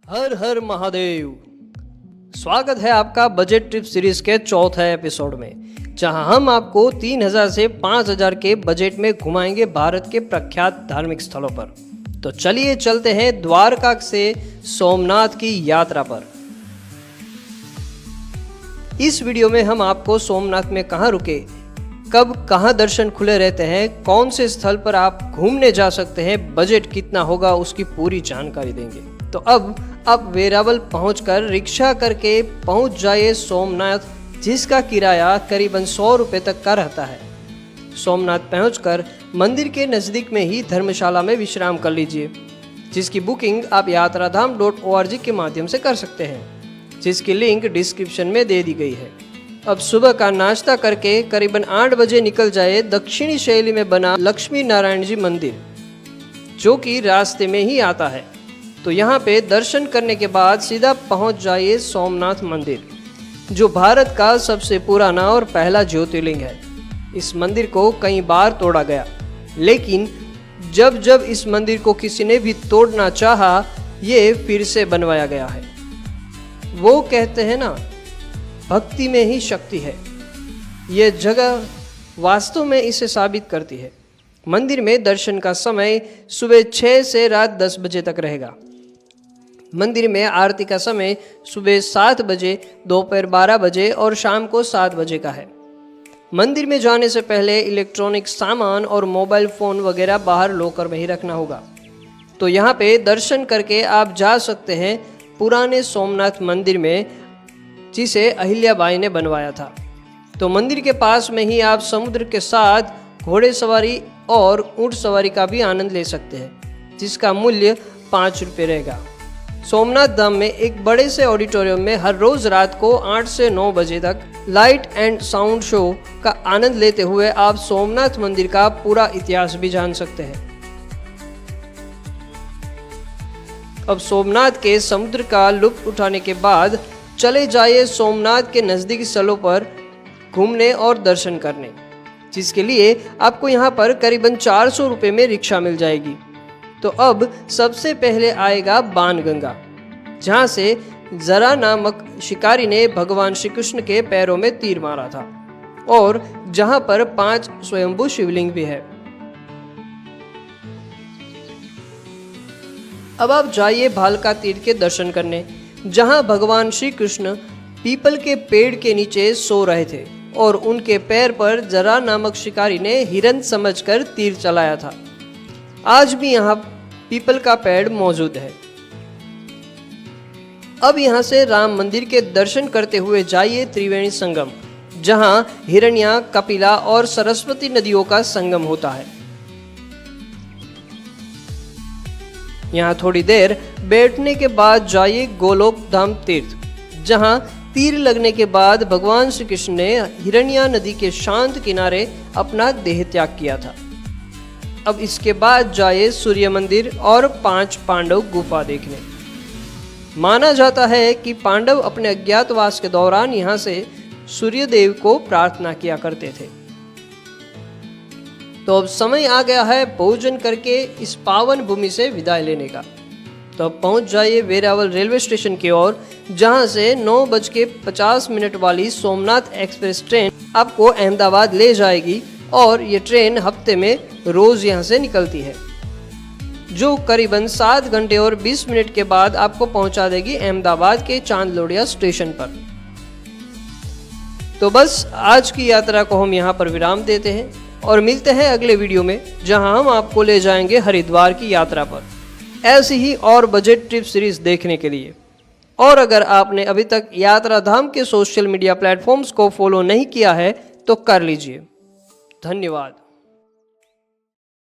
हर हर महादेव। स्वागत है आपका बजट ट्रिप सीरीज के चौथे एपिसोड में, जहां हम आपको 3000 से 5000 के बजट में घुमाएंगे भारत के प्रख्यात धार्मिक स्थलों पर। तो चलिए चलते हैं द्वारका से सोमनाथ की यात्रा पर। इस वीडियो में हम आपको सोमनाथ में कहाँ रुके, कब कहाँ दर्शन खुले रहते हैं, कौन से स्थल पर आप घूमने जा सकते हैं, बजट कितना होगा, उसकी पूरी जानकारी देंगे। तो अब आप वेरावल पहुंचकर रिक्शा करके पहुंच जाइए सोमनाथ, जिसका किराया करीबन 100 रुपये तक का रहता है। सोमनाथ पहुंचकर मंदिर के नज़दीक में ही धर्मशाला में विश्राम कर लीजिए, जिसकी बुकिंग आप yatratham.org के माध्यम से कर सकते हैं, जिसकी लिंक डिस्क्रिप्शन में दे दी गई है। अब सुबह का नाश्ता करके करीबन 8 बजे निकल जाए दक्षिणी शैली में बना लक्ष्मी नारायण जी मंदिर, जो कि रास्ते में ही आता है। तो यहाँ पे दर्शन करने के बाद सीधा पहुँच जाइए सोमनाथ मंदिर, जो भारत का सबसे पुराना और पहला ज्योतिर्लिंग है। इस मंदिर को कई बार तोड़ा गया, लेकिन जब जब इस मंदिर को किसी ने भी तोड़ना चाहा, ये फिर से बनवाया गया है। वो कहते हैं ना, भक्ति में ही शक्ति है। ये जगह वास्तव में इसे साबित करती है। मंदिर में दर्शन का समय सुबह 6 से रात 10 बजे तक रहेगा। मंदिर में आरती का समय सुबह 7 बजे, दोपहर 12 बजे और शाम को 7 बजे का है। मंदिर में जाने से पहले इलेक्ट्रॉनिक सामान और मोबाइल फ़ोन वगैरह बाहर लॉकर में ही रखना होगा। तो यहाँ पे दर्शन करके आप जा सकते हैं पुराने सोमनाथ मंदिर में, जिसे अहिल्याबाई ने बनवाया था। तो मंदिर के पास में ही आप समुद्र के साथ घोड़े सवारी और ऊंट सवारी का भी आनंद ले सकते हैं, जिसका मूल्य 5 रुपये रहेगा। सोमनाथ धाम में एक बड़े से ऑडिटोरियम में हर रोज रात को 8 से 9 बजे तक लाइट एंड साउंड शो का आनंद लेते हुए आप सोमनाथ मंदिर का पूरा इतिहास भी जान सकते हैं। अब सोमनाथ के समुद्र का लुत्फ उठाने के बाद चले जाइए सोमनाथ के नज़दीकी स्थलों पर घूमने और दर्शन करने, जिसके लिए आपको यहाँ पर करीबन 400 रुपये में रिक्शा मिल जाएगी। तो अब सबसे पहले आएगा बाणगंगा, जहाँ से जरा नामक शिकारी ने भगवान श्री कृष्ण के पैरों में तीर मारा था, और जहाँ पर 5 स्वयंभू शिवलिंग भी है। अब आप जाइए भालका तीर्थ के दर्शन करने, जहाँ भगवान श्री कृष्ण पीपल के पेड़ के नीचे सो रहे थे और उनके पैर पर जरा नामक शिकारी ने हिरन समझकर तीर चलाया था। आज भी यहाँ पीपल का पेड़ मौजूद है। अब यहाँ से राम मंदिर के दर्शन करते हुए जाइए त्रिवेणी संगम, जहाँ हिरण्या, कपिला और सरस्वती नदियों का संगम होता है। यहाँ थोड़ी देर बैठने के बाद जाइए गोलोक धाम तीर्थ, जहाँ तीर लगने के बाद भगवान श्री कृष्ण ने हिरण्या नदी के शांत किनारे अपना देह त्याग किया था। अब इसके बाद जाइए सूर्य मंदिर और 5 पांडव गुफा देखने। माना जाता है कि पांडव अपने अज्ञातवास के दौरान यहाँ से सूर्यदेव को प्रार्थना किया करते थे। तो अब समय आ गया है भोजन करके इस पावन भूमि से विदाई लेने का। तो अब पहुंच जाइए वेरावल रेलवे स्टेशन की ओर, जहां से 9:50 वाली सोमनाथ एक्सप्रेस ट्रेन आपको अहमदाबाद ले जाएगी, और ये ट्रेन हफ्ते में रोज यहां से निकलती है, जो करीबन 7 घंटे और 20 मिनट के बाद आपको पहुंचा देगी अहमदाबाद के चांदलोडिया स्टेशन पर। तो बस आज की यात्रा को हम यहाँ पर विराम देते हैं और मिलते हैं अगले वीडियो में, जहां हम आपको ले जाएंगे हरिद्वार की यात्रा पर, ऐसी ही और बजट ट्रिप सीरीज देखने के लिए। और अगर आपने अभी तक यात्रा धाम के सोशल मीडिया प्लेटफॉर्म्स को फॉलो नहीं किया है तो कर लीजिए। धन्यवाद।